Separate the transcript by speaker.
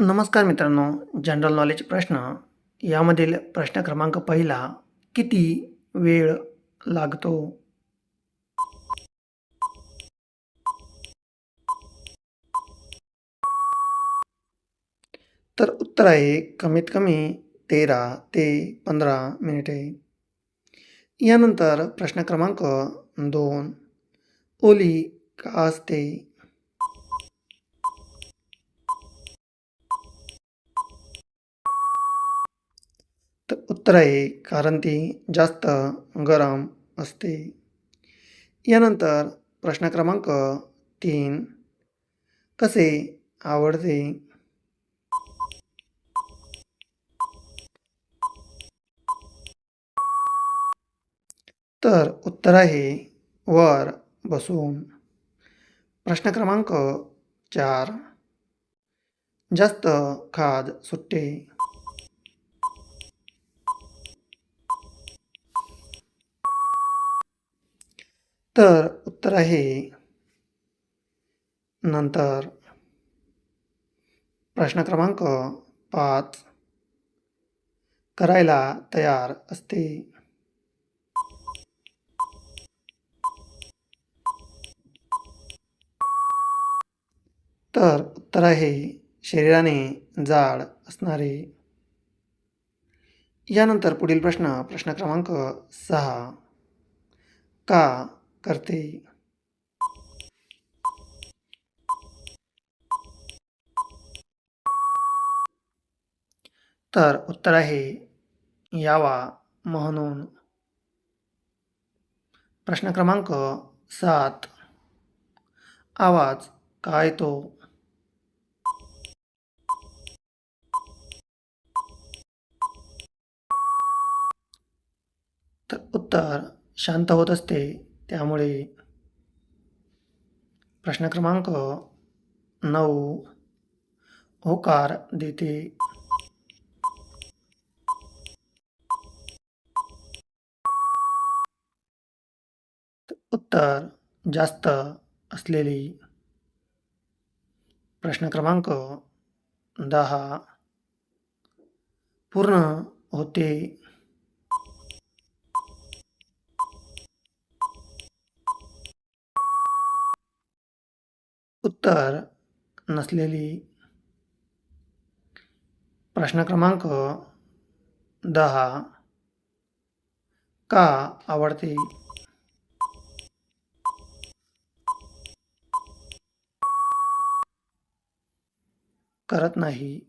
Speaker 1: नमस्कार मित्रांनो, general knowledge प्रश्न यामधील प्रश्न क्रमांक पहिला, किती वेळ लागतो? तर उत्तर आहे कमीत कमी 13 ते 15 मिनिटे. यानंतर प्रश्न क्रमांक 2, ओली का असते? तर उत्तर आहे कारण ती जास्त गरम असते. यानंतर प्रश्न क्रमांक 3, कसे आवडते? तर उत्तर आहे वर बसून. प्रश्न क्रमांक 4, जास्त खाज सुटते. तर उत्तर आहे नंतर. प्रश्न क्रमांक 5, करायला तयार असते. तर उत्तर आहे शरीराने जाड असणारे. यानंतर पुढील प्रश्न क्रमांक 6, का करते? तर उत्तर आहे यावा म्हणून. प्रश्न क्रमांक 7, आवाज का येतो? तर उत्तर शांत होत असते त्यामुळे. प्रश्न क्रमांक 9, होकार देते. उत्तर जास्त असलेली. प्रश्न क्रमांक 10, पूर्ण होते. उत्तर नसलेली. प्रश्न क्रमांक 10, का आवडते? करत नाही.